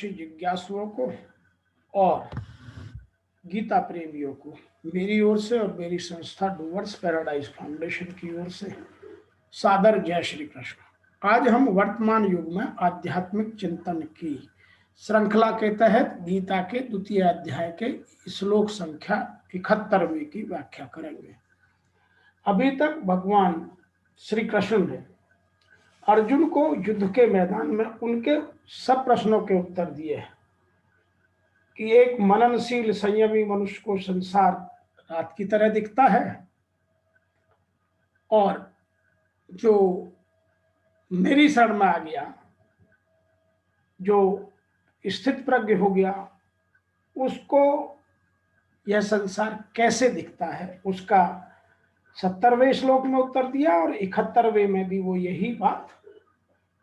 तत्वदर्शी जिज्ञासुओं को और गीता प्रेमियों को मेरी ओर से और मेरी संस्था डूवर्स पैराडाइज फाउंडेशन की ओर से सादर जय श्री कृष्ण। आज हम वर्तमान युग में आध्यात्मिक चिंतन की श्रृंखला के तहत गीता के द्वितीय अध्याय के श्लोक संख्या 71वें की व्याख्या करेंगे। अभी तक भगवान श्री कृष्ण ने अर्जुन को युद्ध के मैदान में उनके सब प्रश्नों के उत्तर दिए हैं कि एक मननशील संयमी मनुष्य को संसार रात की तरह दिखता है और जो मेरी शरण में आ गया, जो स्थित प्रज्ञ हो गया, उसको यह संसार कैसे दिखता है, उसका 70वें श्लोक में उत्तर दिया और 71वें में भी वो यही बात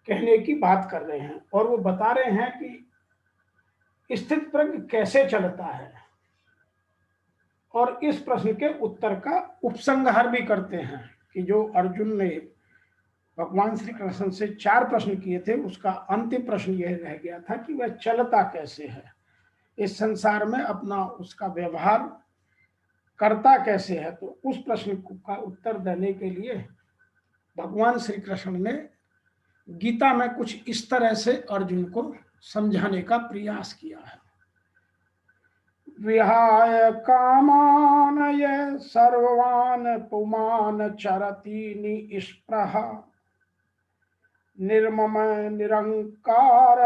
कहने की बात कर रहे हैं। और वो बता रहे हैं कि स्थित प्रज्ञ कैसे चलता है और इस प्रश्न के उत्तर का उपसंहार भी करते हैं कि जो अर्जुन ने भगवान श्री कृष्ण से 4 प्रश्न किए थे, उसका अंतिम प्रश्न यह रह गया था कि वह चलता कैसे है इस संसार में, अपना उसका व्यवहार करता कैसे है। तो उस प्रश्न का उत्तर देने के लिए भगवान श्री कृष्ण ने गीता में कुछ इस तरह से अर्जुन को समझाने का प्रयास किया है। विहाय कामान ये सर्वान पुमान चरति निस्पृह निर्मम निरंकार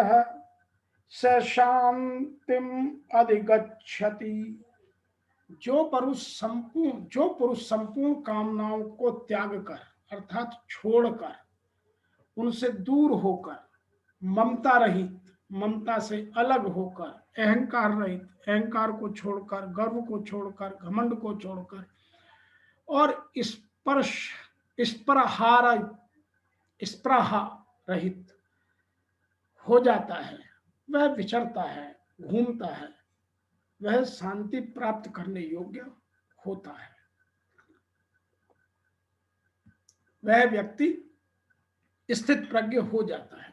स शांतिम अधिगच्छति। जो पुरुष संपूर्ण कामनाओं को त्याग कर अर्थात छोड़कर, उनसे दूर होकर, ममता रहित, ममता से अलग होकर, अहंकार रहित, अहंकार को छोड़कर, गर्व को छोड़कर, घमंड को छोड़कर और स्पृहा रहित हो जाता है, वह विचरता है, घूमता है, वह शांति प्राप्त करने योग्य होता है। वह व्यक्ति स्थित प्रज्ञ हो जाता है।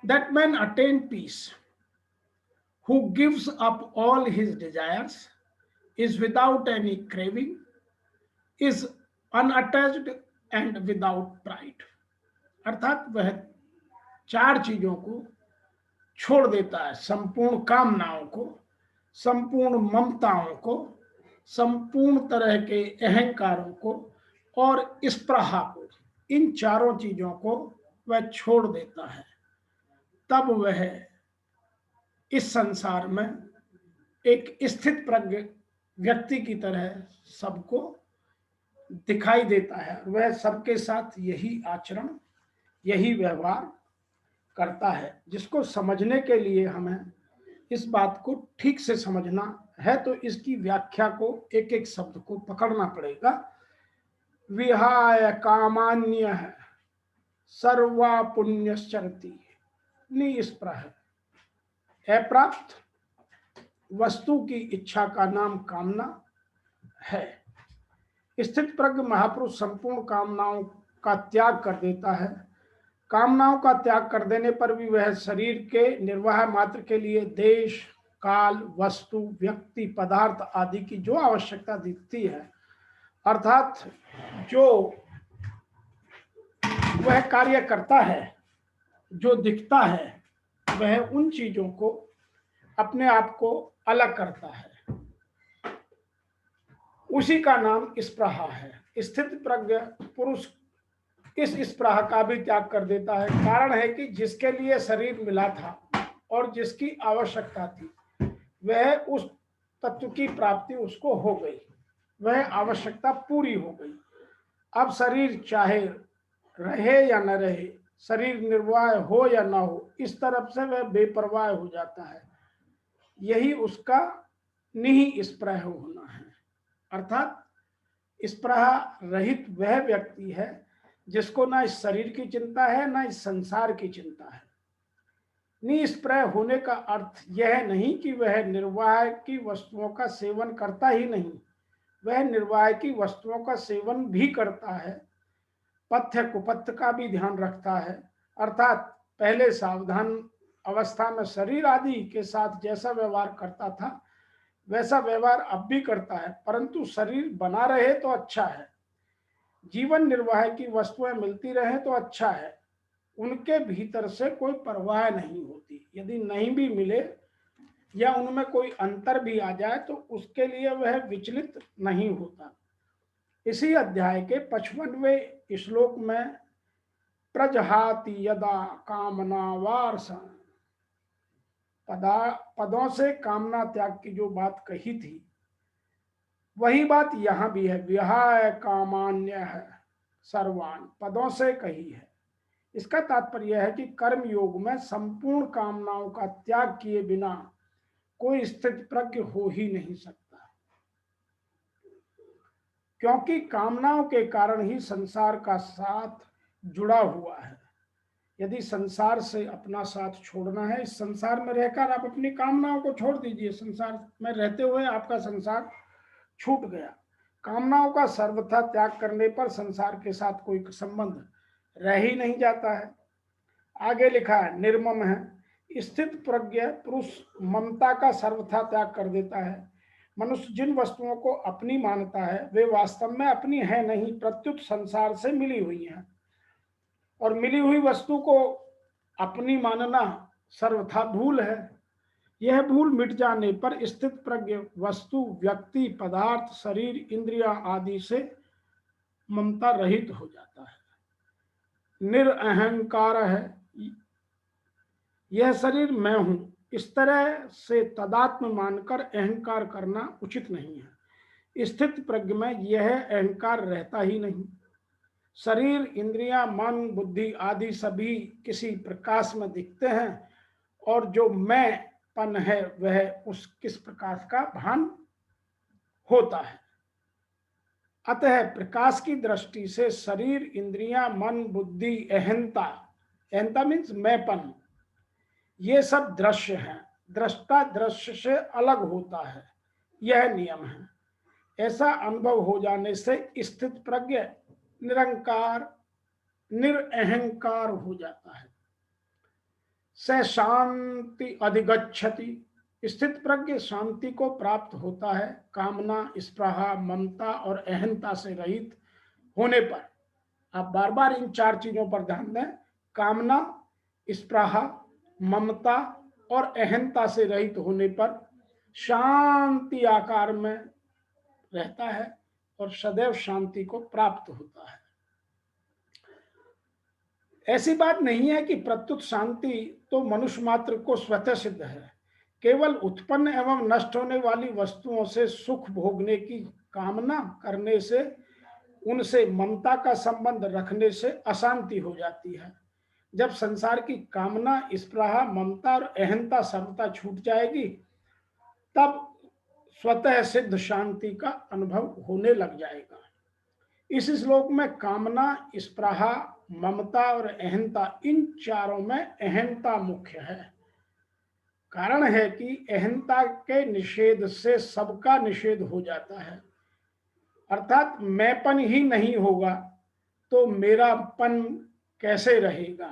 That man attain peace who gives up all his desires, is without any craving, is unattached and without pride। अर्थात वह 4 चीजों को छोड़ देता है, संपूर्ण कामनाओं को, संपूर्ण ममताओं को, संपूर्ण तरह के अहंकारों को और स्पृहा को, इन 4 चीजों को वह छोड़ देता है। तब वह इस संसार में एक स्थित प्रज्ञ व्यक्ति की तरह सबको दिखाई देता है। वह सबके साथ यही आचरण, यही व्यवहार करता है। जिसको समझने के लिए हमें इस बात को ठीक से समझना है तो इसकी व्याख्या को, एक एक शब्द को पकड़ना पड़ेगा। विहाय कामान्य सर्वा पुण्यश्चरति निस्पृह। अप्राप्त वस्तु की इच्छा का नाम कामना है। स्थित प्रज्ञ महापुरुष संपूर्ण कामनाओं का त्याग कर देता है। कामनाओं का त्याग कर देने पर भी वह शरीर के निर्वाह मात्र के लिए देश, काल, वस्तु, व्यक्ति, पदार्थ आदि की जो आवश्यकता दिखती है, अर्थात जो वह कार्य करता है, जो दिखता है, वह उन चीजों को अपने आप को अलग करता है। उसी का नाम स्पृहा है। स्थित प्रज्ञ पुरुष इस स्पृहा का भी त्याग कर देता है। कारण है कि जिसके लिए शरीर मिला था और जिसकी आवश्यकता थी, वह उस तत्व की प्राप्ति उसको हो गई, वह आवश्यकता पूरी हो गई। अब शरीर चाहे रहे या न रहे, शरीर निर्वाह हो या ना हो, इस तरफ से वह बेपरवाह हो जाता है। यही उसका निहि स्पृह होना है। अर्थात स्पृहा रहित वह व्यक्ति है जिसको ना इस शरीर की चिंता है, ना इस संसार की चिंता है। निस्पृह होने का अर्थ यह नहीं कि वह निर्वाह की वस्तुओं का सेवन करता ही नहीं, वह निर्वाह की वस्तुओं का सेवन भी करता है, पथ्य कुपथ्य का भी ध्यान रखता है। अर्थात पहले सावधान अवस्था में शरीर आदि के साथ जैसा व्यवहार करता था वैसा व्यवहार अब भी करता है, परंतु शरीर बना रहे तो अच्छा है, जीवन निर्वाह की वस्तुएं मिलती रहे तो अच्छा है, उनके भीतर से कोई परवाह नहीं होती। यदि नहीं भी मिले या उनमें कोई अंतर भी आ जाए तो उसके लिए वह विचलित नहीं होता। इसी अध्याय के 55वें श्लोक में प्रजहाति यदा कामना वारसा, पदों से कामना त्याग की जो बात कही थी वही बात यहाँ भी है। विहाय कामान्य है सर्वान, पदों से कही है। इसका तात्पर्य है कि कर्म योग में संपूर्ण कामनाओं का त्याग किए बिना कोई स्थित प्रज्ञ हो ही नहीं सकता, क्योंकि कामनाओं के कारण ही संसार का साथ जुड़ा हुआ है। यदि संसार से अपना साथ छोड़ना है, इस संसार में रहकर आप अपनी कामनाओं को छोड़ दीजिए, संसार में रहते हुए आपका संसार छूट गया। कामनाओं का सर्वथा त्याग करने पर संसार के साथ कोई संबंध रह ही नहीं जाता है। आगे लिखा है, निर्मम है, स्थित प्रज्ञ पुरुष ममता का सर्वथा त्याग कर देता है। मनुष्य जिन वस्तुओं को अपनी मानता है वे वास्तव में अपनी है नहीं, प्रत्युत संसार से मिली हुई हैं, और मिली हुई वस्तु को अपनी मानना सर्वथा भूल है। यह भूल मिट जाने पर स्थित प्रज्ञ वस्तु, व्यक्ति, पदार्थ, शरीर, इंद्रिया आदि से ममता रहित हो जाता है। निरअहंकार है, यह शरीर मैं हूं, इस तरह से तदात्म मानकर अहंकार करना उचित नहीं है। स्थित प्रज्ञ में यह अहंकार रहता ही नहीं। शरीर, इंद्रियां, मन, बुद्धि आदि सभी किसी प्रकाश में दिखते हैं, और जो मैंपन है वह उस किस प्रकाश का भान होता है। अतः प्रकाश की दृष्टि से शरीर, इंद्रियां, मन, बुद्धि, अहंता, अहंता मीन्स मैंपन, ये सब दृश्य हैं। दृष्टा दृश्य से अलग होता है, यह नियम है। ऐसा अनुभव हो जाने से स्थित प्रज्ञ निरंकार, निरअहंकार हो जाता है। स शांति अधिगच्छति, स्थित प्रज्ञ शांति को प्राप्त होता है। कामना, स्पृहा, ममता और अहंता से रहित होने पर, आप बार बार इन चार चीजों पर ध्यान दें, कामना, स्पृहा, ममता और अहंता से रहित होने पर शांति आकार में रहता है और सदैव शांति को प्राप्त होता है। ऐसी बात नहीं है कि प्रत्युत शांति तो मनुष्य मात्र को स्वतः सिद्ध है। केवल उत्पन्न एवं नष्ट होने वाली वस्तुओं से सुख भोगने की कामना करने से, उनसे ममता का संबंध रखने से अशांति हो जाती है। जब संसार की कामना, स्पृहा, ममता और अहंता सर्वथा छूट जाएगी, तब स्वतः सिद्ध शांति का अनुभव होने लग जाएगा। इस श्लोक में कामना, स्पृहा, ममता और अहंता, इन चारों में अहंता मुख्य है। कारण है कि अहंता के निषेध से सबका निषेध हो जाता है, अर्थात मैंपन ही नहीं होगा तो मेरापन कैसे रहेगा।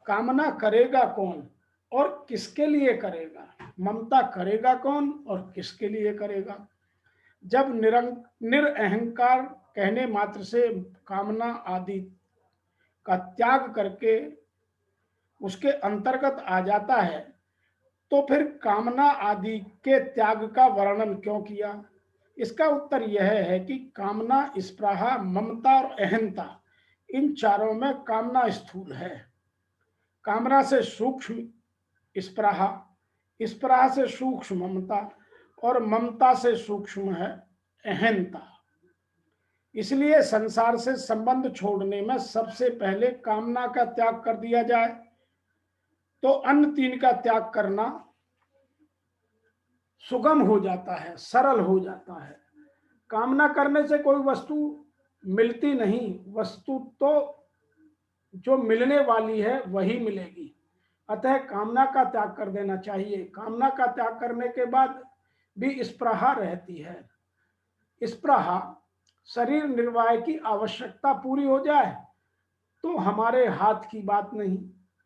कामना करेगा कौन और किसके लिए करेगा, ममता करेगा कौन और किसके लिए करेगा। जब निरअहंकार कहने मात्र से कामना आदि का त्याग करके उसके अंतर्गत आ जाता है, तो फिर कामना आदि के त्याग का वर्णन क्यों किया। इसका उत्तर यह है कि कामना, स्पृहा, ममता और अहंता, इन चारों में कामना स्थूल है। कामना से सूक्ष्म स्पृहा, स्पृहा से सूक्ष्म ममता और ममता से सूक्ष्म है अहंता। इसलिए संसार से संबंध छोड़ने में सबसे पहले कामना का त्याग कर दिया जाए तो अन्य तीन का त्याग करना सुगम हो जाता है, सरल हो जाता है। कामना करने से कोई वस्तु मिलती नहीं, वस्तु तो जो मिलने वाली है वही मिलेगी। अतः कामना का त्याग कर देना चाहिए। कामना का त्याग करने के बाद भी स्पृहा रहती है। स्पृहा, शरीर निर्वाह की आवश्यकता पूरी हो जाए तो हमारे हाथ की बात नहीं,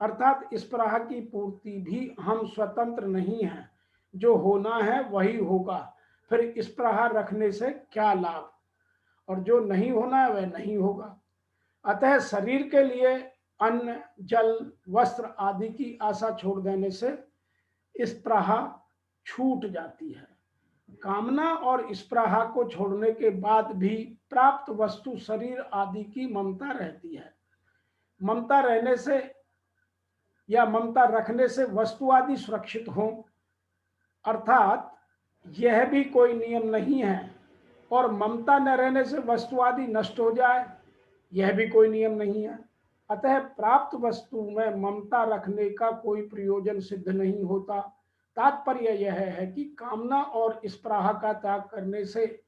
अर्थात स्पृहा की पूर्ति भी हम स्वतंत्र नहीं हैं, जो होना है वही होगा, फिर स्पृहा रखने से क्या लाभ, और जो नहीं होना है वह नहीं होगा। अतः शरीर के लिए अन्न, जल, वस्त्र आदि की आशा छोड़ देने से स्पृहा छूट जाती है। कामना और स्पृहा को छोड़ने के बाद भी प्राप्त वस्तु शरीर आदि की ममता रहती है। ममता रहने से या ममता रखने से वस्तु आदि सुरक्षित हो, अर्थात यह भी कोई नियम नहीं है, और ममता न रहने से वस्तु आदि नष्ट हो जाए, यह भी कोई नियम नहीं है। अतः प्राप्त वस्तु में ममता रखने का कोई प्रयोजन सिद्ध नहीं होता। तात्पर्य यह है कि कामना और स्पृहा का त्याग करने से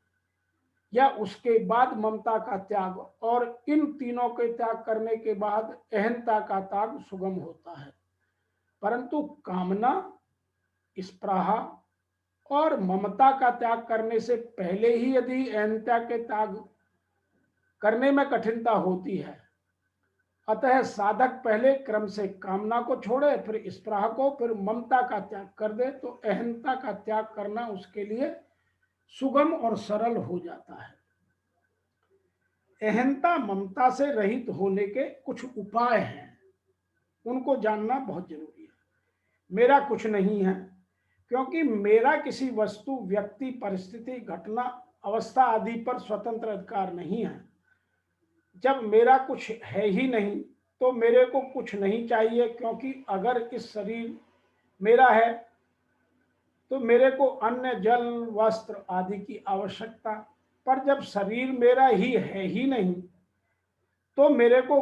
या उसके बाद ममता का त्याग, और इन तीनों के त्याग करने के बाद अहंता का त्याग सुगम होता है। परंतु कामना, स्पृहा और ममता का त्याग करने से पहले ही यदि अहंता के त्याग करने में कठिनता होती है, अतः साधक पहले क्रम से कामना को छोड़े, फिर स्पृहा को, फिर ममता का त्याग कर दे, तो अहंता का त्याग करना उसके लिए सुगम और सरल हो जाता है। अहंता ममता से रहित होने के कुछ उपाय हैं, उनको जानना बहुत जरूरी है। मेरा कुछ नहीं है, क्योंकि मेरा किसी वस्तु, व्यक्ति, परिस्थिति, घटना, अवस्था आदि पर स्वतंत्र अधिकार नहीं है। जब मेरा कुछ है ही नहीं तो मेरे को कुछ नहीं चाहिए, क्योंकि अगर इस शरीर मेरा है तो मेरे को अन्न, जल, वस्त्र आदि की आवश्यकता, पर जब शरीर मेरा ही है ही नहीं तो मेरे को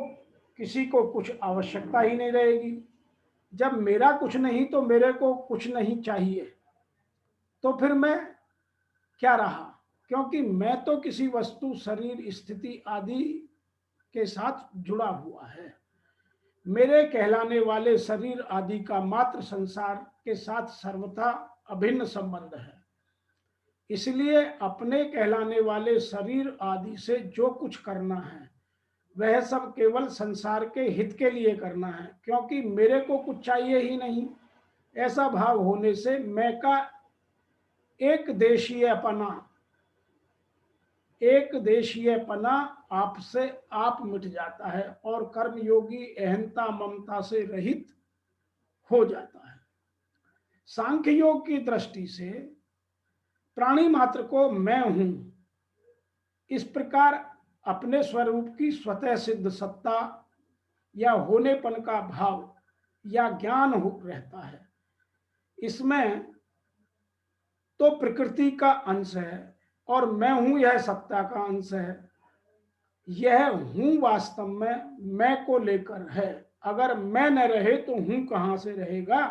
किसी को कुछ आवश्यकता ही नहीं रहेगी। जब मेरा कुछ नहीं तो मेरे को कुछ नहीं चाहिए, तो फिर मैं क्या रहा, क्योंकि मैं तो किसी वस्तु, शरीर, स्थिति आदि के साथ जुड़ा हुआ है। मेरे कहलाने वाले शरीर आदि का मात्र संसार के साथ सर्वथा अभिन्न संबंध है। इसलिए अपने कहलाने वाले शरीर आदि से जो कुछ करना है वह सब केवल संसार के हित के लिए करना है, क्योंकि मेरे को कुछ चाहिए ही नहीं। ऐसा भाव होने से मैं का एक देशीयपना आपसे आप मिट जाता है, और कर्मयोगी अहंता ममता से रहित हो जाता है। सांख्य योग की दृष्टि से प्राणी मात्र को मैं हूं, इस प्रकार अपने स्वरूप की स्वतः सिद्ध सत्ता या होनेपन का भाव या ज्ञान रहता है। इसमें तो प्रकृति का अंश है और मैं हूं यह सत्ता का अंश है। यह हूं वास्तव में मैं को लेकर है। अगर मैं न रहे तो हूं कहां से रहेगा,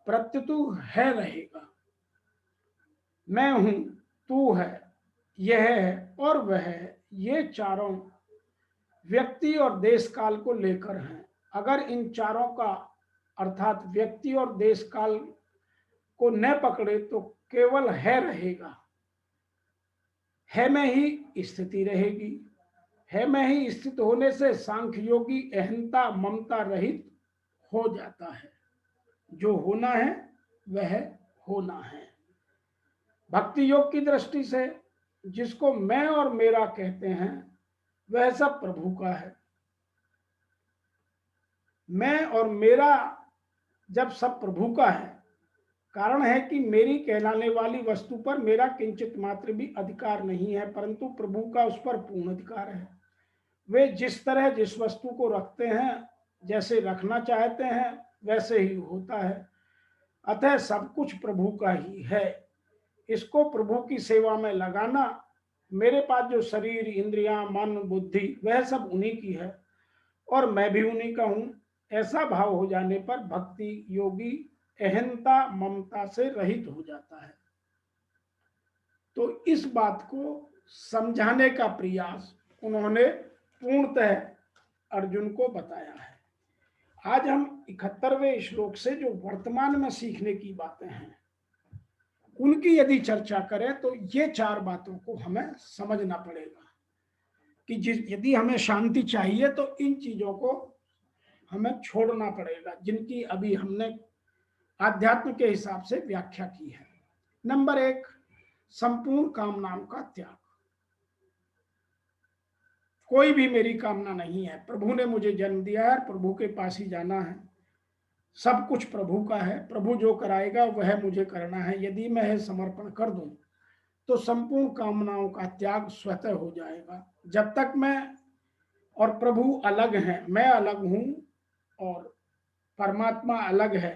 प्रत्यतु है रहेगा। मैं हूं, तू है, यह है और वह है, ये चारों व्यक्ति और देश काल को लेकर हैं। अगर इन चारों का अर्थात व्यक्ति और देश काल को न पकड़े तो केवल है रहेगा। है में ही स्थिति रहेगी। है में ही स्थित होने से सांख्य योगी अहंता ममता रहित हो जाता है। जो होना है वह होना है। भक्ति योग की दृष्टि से जिसको मैं और मेरा कहते हैं वह सब प्रभु का है। मैं और मेरा जब सब प्रभु का है, कारण है कि मेरी कहलाने वाली वस्तु पर मेरा किंचित मात्र भी अधिकार नहीं है, परंतु प्रभु का उस पर पूर्ण अधिकार है। वे जिस तरह जिस वस्तु को रखते हैं, जैसे रखना चाहते हैं वैसे ही होता है। अतः सब कुछ प्रभु का ही है। इसको प्रभु की सेवा में लगाना, मेरे पास जो शरीर, इंद्रियां, मन, बुद्धि वह सब उन्हीं की है और मैं भी उन्हीं का हूं, ऐसा भाव हो जाने पर भक्ति योगी अहंता ममता से रहित हो जाता है। तो इस बात को समझाने का प्रयास उन्होंने पूर्णतः अर्जुन को बताया है। आज हम 71वें श्लोक से जो वर्तमान में सीखने की बातें हैं उनकी यदि चर्चा करें तो ये चार बातों को हमें समझना पड़ेगा कि यदि हमें शांति चाहिए तो इन चीजों को हमें छोड़ना पड़ेगा, जिनकी अभी हमने आध्यात्म के हिसाब से व्याख्या की है। नंबर 1, संपूर्ण कामनाओं का त्याग। कोई भी मेरी कामना नहीं है। प्रभु ने मुझे जन्म दिया है, प्रभु के पास ही जाना है। सब कुछ प्रभु का है, प्रभु जो कराएगा वह मुझे करना है। यदि मैं समर्पण कर दूं तो संपूर्ण कामनाओं का त्याग स्वतः हो जाएगा। जब तक मैं और प्रभु अलग हैं, मैं अलग हूं और परमात्मा अलग है,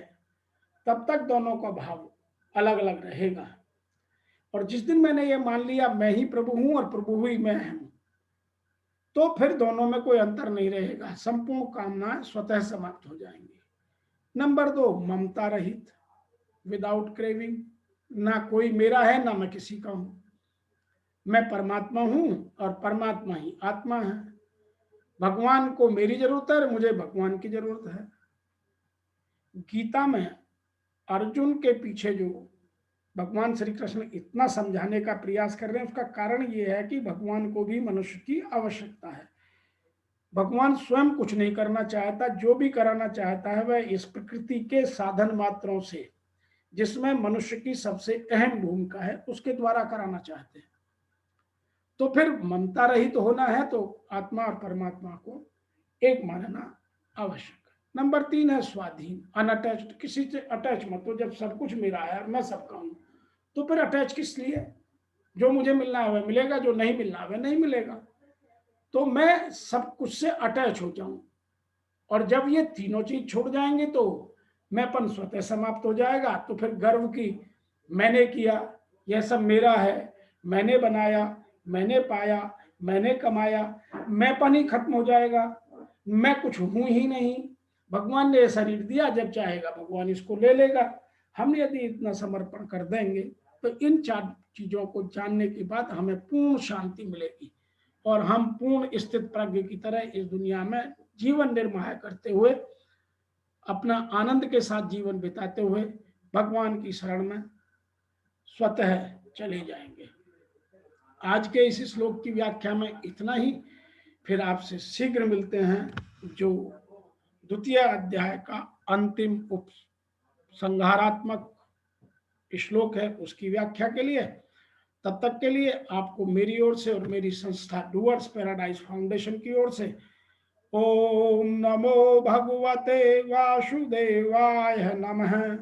तब तक दोनों का भाव अलग अलग रहेगा। और जिस दिन मैंने ये मान लिया मैं ही प्रभु हूं और प्रभु ही मैं हूं, तो फिर दोनों में कोई अंतर नहीं रहेगा। संपूर्ण कामनाएं स्वतः समाप्त हो जाएंगी। नंबर 2, ममता रहित, विदाउट क्रेविंग। ना कोई मेरा है ना मैं किसी का हूं। मैं परमात्मा हूं और परमात्मा ही आत्मा है। भगवान को मेरी जरूरत है और मुझे भगवान की जरूरत है। गीता में अर्जुन के पीछे जो भगवान श्री कृष्ण इतना समझाने का प्रयास कर रहे हैं, उसका कारण ये है कि भगवान को भी मनुष्य की आवश्यकता है। भगवान स्वयं कुछ नहीं करना चाहता, जो भी कराना चाहता है वह इस प्रकृति के साधन मात्रों से, जिसमें मनुष्य की सबसे अहम भूमिका है, उसके द्वारा कराना चाहते हैं। तो फिर ममता रहित होना है तो आत्मा और परमात्मा को एक मानना आवश्यक है। नंबर 3 है स्वाधीन, अनअटैच्ड। किसी से अटैच मत हो। जब सब कुछ मेरा है और मैं सबका हूं, तो फिर अटैच किस लिए? जो मुझे मिलना है वह मिलेगा, जो नहीं मिलना है वह नहीं मिलेगा। तो मैं सब कुछ से अटैच हो जाऊं, और जब ये तीनों चीज छूट जाएंगे तो मैंपन स्वतः समाप्त हो जाएगा। तो फिर गर्व की, मैंने किया, यह सब मेरा है, मैंने बनाया, मैंने पाया, मैंने कमाया, मैंपन ही खत्म हो जाएगा। मैं कुछ हूं ही नहीं। भगवान ने यह शरीर दिया, जब चाहेगा भगवान इसको ले लेगा। हम यदि इतना समर्पण कर देंगे तो इन 4 चीजों को जानने के बाद हमें पूर्ण शांति मिलेगी और हम पूर्ण स्थित प्रज्ञ की तरह इस दुनिया में जीवन निर्वाह करते हुए, अपना आनंद के साथ जीवन बिताते हुए भगवान की शरण में स्वतः चले जाएंगे। आज के इस श्लोक की व्याख्या में इतना ही। फिर आपसे शीघ्र मिलते हैं जो द्वितीय अध्याय का अंतिम उपसंहारात्मक श्लोक है उसकी व्याख्या के लिए। तब तक के लिए आपको मेरी ओर से और मेरी संस्था डूअर्स पैराडाइज फाउंडेशन की ओर से ओम नमो भगवते वासुदेवाय नमः।